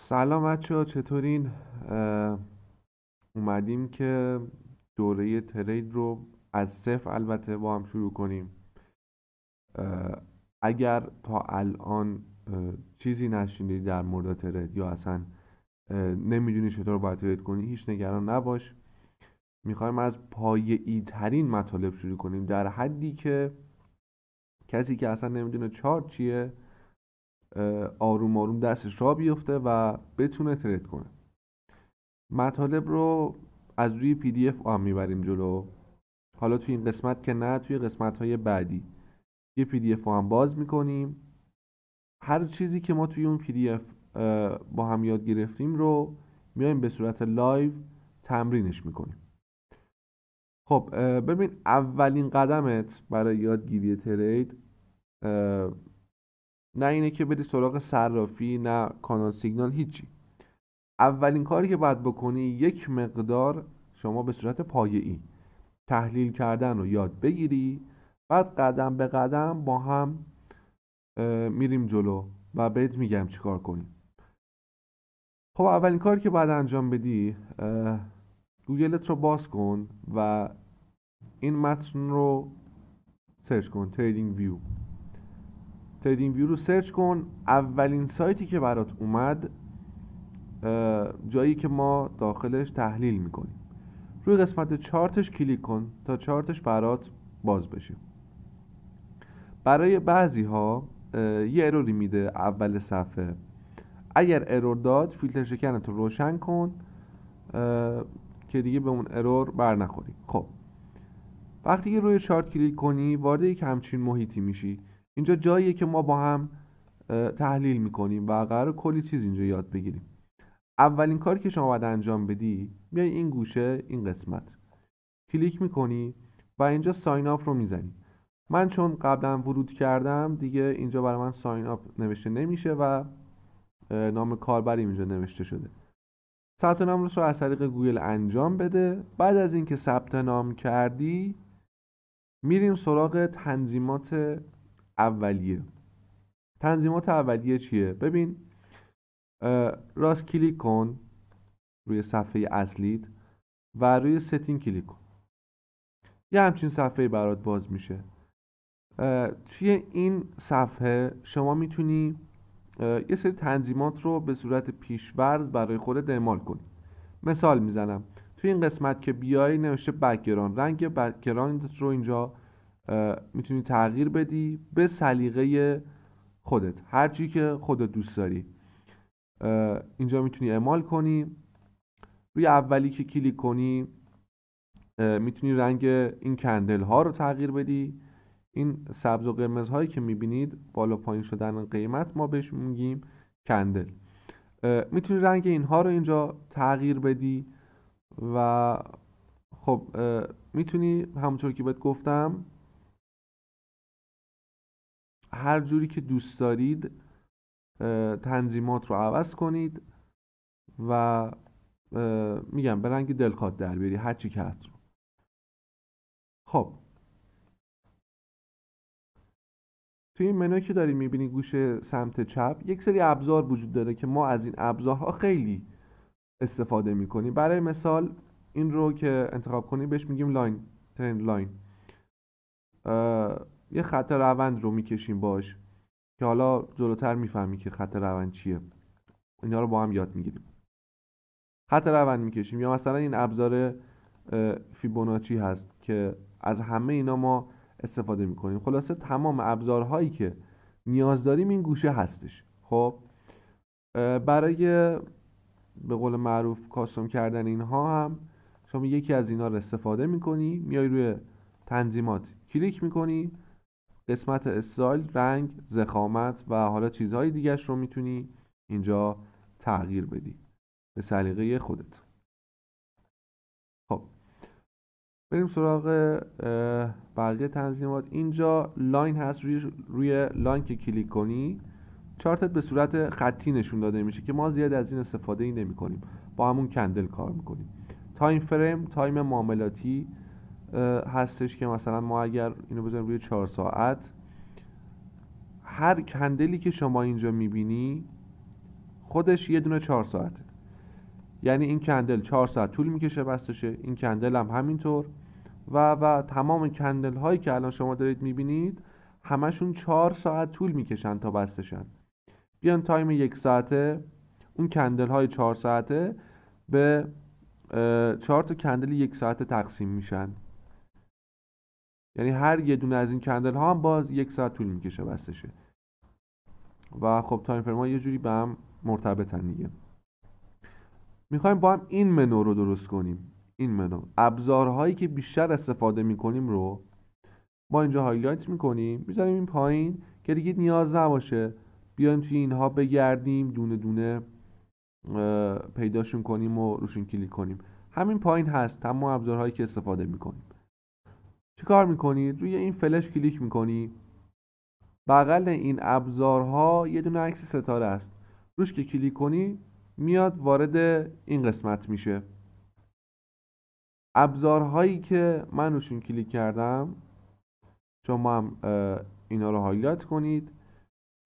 سلام بچه‌ها، چطورین؟ اومدیم که دوره ترید رو از صفر البته با هم شروع کنیم. اگر تا الان چیزی نشنیدی در مورد ترید یا اصلا نمیدونی چطور باید ترید کنی، هیچ نگران نباش. میخوایم از پایه‌ای ترین مطالب شروع کنیم، در حدی که کسی که اصلا نمیدونه چارت چیه آروم آروم دستش را بیفته و بتونه ترید کنه. مطالب رو از روی PDF هم میبریم جلو. حالا توی این قسمت که نه، توی قسمت‌های بعدی یه PDF هم باز میکنیم. هر چیزی که ما توی اون PDF با هم یاد گرفتیم رو میایم به صورت لایو تمرینش میکنیم. خب ببین، اولین قدمت برای یادگیری ترید نه اینه که بری سراغ صرافی، نه کانال سیگنال، هیچی. اولین کاری که باید بکنی، یک مقدار شما به صورت پایه‌ای تحلیل کردن رو یاد بگیری. بعد قدم به قدم با هم میریم جلو و بهت میگم چیکار کنی. خب اولین کاری که باید انجام بدی، گوگلت رو باز کن و این متن رو سرچ کن. تریدینگ ویو رو سرچ کن. اولین سایتی که برات اومد جایی که ما داخلش تحلیل میکنیم. روی قسمت چارتش کلیک کن تا چارتش برات باز بشه. برای بعضی ها یه اروری میده اول صفحه. اگر ارور داد، فیلتر شکنت رو روشن کن که دیگه به اون ارور بر نخوری. خب وقتی که روی چارت کلیک کنی، وارد یک همچین محیطی میشی. اینجا جاییه که ما با هم تحلیل میکنیم و قرار کلی چیز اینجا یاد بگیریم. اولین کاری که شما باید انجام بدی، میای این گوشه، این قسمت کلیک میکنی و اینجا ساین آپ رو میزنی. من چون قبلا ورود کردم دیگه اینجا برای من ساین آپ نوشته نمیشه و نام کاربری اینجا نوشته شده. ثبت نام رو از طریق گوگل انجام بده. بعد از اینکه ثبت نام کردی، میریم سراغ تنظیمات اولیه. تنظیمات اولیه چیه؟ ببین، راست کلیک کن روی صفحه اصلیت و روی ستینگ کلیک کن. یه همچین صفحه برات باز میشه. توی این صفحه شما میتونی یه سری تنظیمات رو به صورت پیش‌ورز برای خودت اعمال کنی. مثال میزنم، توی این قسمت که بیای نوشته بک‌گراند، رنگ بک‌گراند رو اینجا میتونی تغییر بدی به سلیقه خودت، هر چی که خودت دوست داری اینجا میتونی اعمال کنی. روی اولی که کلیک کنی میتونی رنگ این کندل ها رو تغییر بدی. این سبز و قرمز هایی که میبینید بالا پایین شدن قیمت، ما بهش میگیم کندل. میتونی رنگ اینها رو اینجا تغییر بدی و خب میتونی همونطور که بهت گفتم هر جوری که دوست دارید تنظیمات رو عوض کنید و میگم به رنگ دلخواه در بیاری هر چی که هست. خب توی این منوی که داری میبینی گوشه سمت چپ، یک سری ابزار وجود داره که ما از این ابزارها خیلی استفاده میکنیم. برای مثال این رو که انتخاب کنی بهش میگیم لاین، ترند لاین. یه خط روند رو میکشیم باش که حالا جلوتر میفهمی که خط روند چیه. اینا رو با هم یاد میگیریم. خط روند میکشیم، یا مثلا این ابزار فیبوناچی هست که از همه اینا ما استفاده میکنیم. خلاصه تمام ابزارهایی که نیاز داریم این گوشه هستش. خب برای به قول معروف کاستوم کردن اینها هم شما یکی از اینا رو استفاده میکنی. میای روی تنظیمات کلیک میکنی، قسمت استایل، رنگ، ضخامت و حالا چیزهای دیگرش رو میتونی اینجا تغییر بدی به سلیقه خودت. خب بریم سراغ بقیه تنظیمات. اینجا لاین هست. روی لاین که کلیک کنی چارتت به صورت خطی نشون داده میشه که ما زیاد از این استفاده ای نمی کنیم، با همون کندل کار میکنیم. تایم فریم، تایم معاملاتی هستش که مثلا ما اگر اینو بزنیم روی 4 ساعت، هر کندلی که شما اینجا میبینی خودش یه دونه 4 ساعته، یعنی این کندل 4 ساعت طول میکشه بستشه، این کندل هم همینطور و تمام کندل هایی که الان شما دارید میبینید همشون 4 ساعت طول میکشن تا بستشن. بیان تایم 1 ساعته، اون کندل های 4 ساعته به 4 تا کندل 1 ساعته تقسیم میشن، یعنی هر یه دونه از این کندل ها هم باز 1 ساعت طول میکشه بستشه و خب تایم فریم ها یه جوری به هم مرتبطن دیگه. میخوایم با هم این منو رو درست کنیم. این منو ابزارهایی که بیشتر استفاده میکنیم رو ما اینجا هایلایت میکنیم، میذاریم این پایین که دیگه نیاز نباشه بیایم توی اینها بگردیم دونه دونه پیداشون کنیم و روشون کلیک کنیم. همین پایین هست تمام ابزارهایی که استفاده میکنیم. چه کار میکنید؟ روی این فلش کلیک میکنی، بغل این ابزارها یه دونه عکس ستاره است، روش که کلیک کنی میاد وارد این قسمت میشه. ابزارهایی که من روشون کلیک کردم شما هم اینا رو هایلایت کنید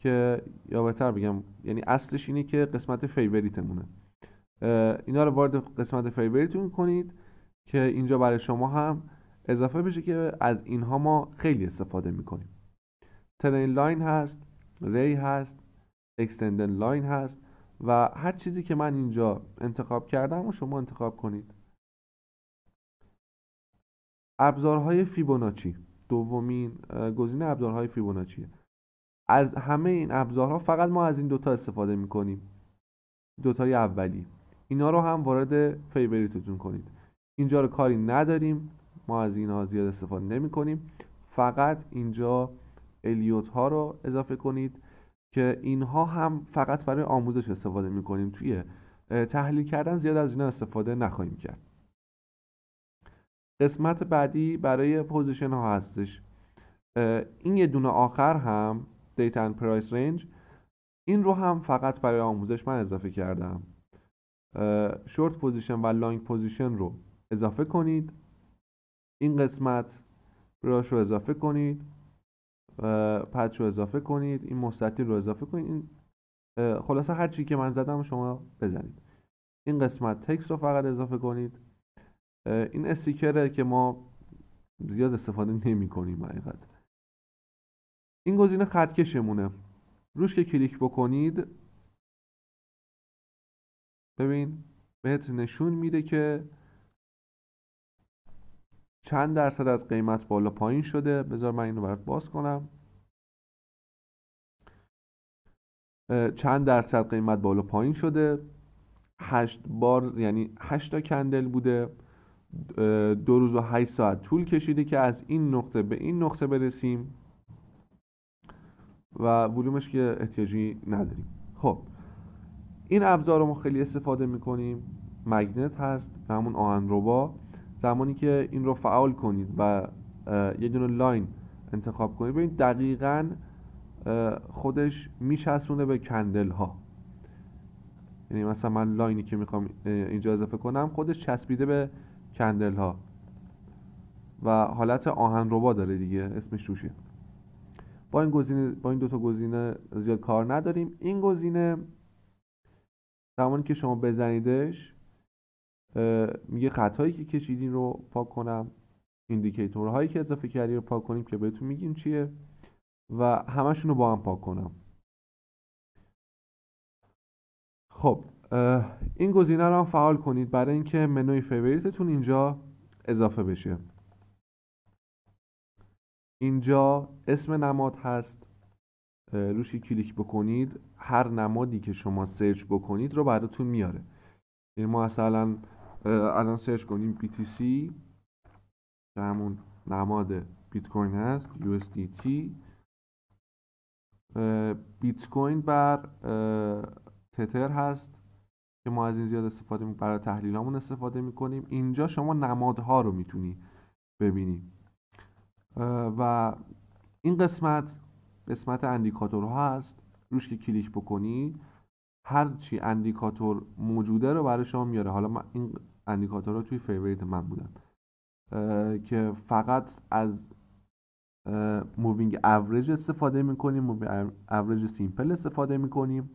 که، یا بهتر بگم یعنی اصلش اینه که قسمت فیوریتمونه. اینا رو وارد قسمت فیوریتتون کنید که اینجا برای شما هم اضافه بشه که از اینها ما خیلی استفاده میکنیم. ترین لاین هست، ری هست، اکستندن لاین هست و هر چیزی که من اینجا انتخاب کردم و شما انتخاب کنید. ابزارهای فیبوناچی دومین گزینه ابزارهای فیبوناچیه. از همه این ابزارها فقط ما از این دوتا استفاده میکنیم، دوتای اولی. اینا رو هم وارد فیوریتتون کنید. اینجا رو کاری نداریم، ما از اینها زیاد استفاده نمی کنیم، فقط اینجا الیوت ها رو اضافه کنید که اینها هم فقط برای آموزش استفاده می کنیم، توی تحلیل کردن زیاد از اینا استفاده نخواهیم کرد. قسمت بعدی برای پوزیشن ها هستش. این یه دونه آخر هم دیتا اند پرایس رنج، این رو هم فقط برای آموزش من اضافه کردم. شورت پوزیشن و لانگ پوزیشن رو اضافه کنید، این قسمت براش رو اضافه کنید، پچ رو اضافه کنید، این مستطیل رو اضافه کنید، این خلاصه هر چی که من زدم شما بزنید. این قسمت تکست رو فقط اضافه کنید. این استیکره که ما زیاد استفاده نمی کنیم حقیقت. این گزینه خطکشمونه، روش که کلیک بکنید ببین بهت نشون میده که چند درصد از قیمت بالا پایین شده. بذار من اینو برات باز کنم. چند درصد قیمت بالا پایین شده. 8 بار یعنی 8 تا کندل بوده، 2 روز و 8 ساعت طول کشیده که از این نقطه به این نقطه برسیم و ولومش که احتیاجی نداریم. خب این ابزار رو ما خیلی استفاده میکنیم. مگنت هست، همون آهنربا. زمانی که این رو فعال کنید و یه دونه لاین انتخاب کنید ببینید دقیقاً خودش میچسبونه به کندل ها. یعنی مثلا من لاینی که میخوام اینجا اضافه کنم خودش چسبیده به کندل ها و حالت آهنربا داره دیگه، اسمش روشه. با این دو تا گزینه زیاد کار نداریم. این گزینه زمانی که شما بزنیدش میگه خطایی که کشیدین رو پاک کنم، ایندیکیتورهایی که اضافه کردی رو پاک کنیم که بهتون میگیم چیه و همشون رو با هم پاک کنم. خب این گزینه رو هم فعال کنید برای اینکه منوی فیوریتتون اینجا اضافه بشه. اینجا اسم نماد هست، روش کلیک بکنید هر نمادی که شما سرچ بکنید رو براتون میاره. یعنی ما مثلا الان سرچ کنیم BTC که همون نماد بیت کوین هست، USDT، بیت کوین بر تتر هست که ما از این زیاد استفاده برای تحلیلامون استفاده میکنیم. اینجا شما نمادها رو میتونی ببینی و این قسمت اندیکاتورها هست، روش که کلیک بکنی هر چی اندیکاتور موجوده رو برای شما میاره. حالا من این اندیکاتورها توی فیوریت من بودن که فقط از مووینگ اوریج استفاده میکنیم، مووینگ اوریج سیمپل استفاده میکنیم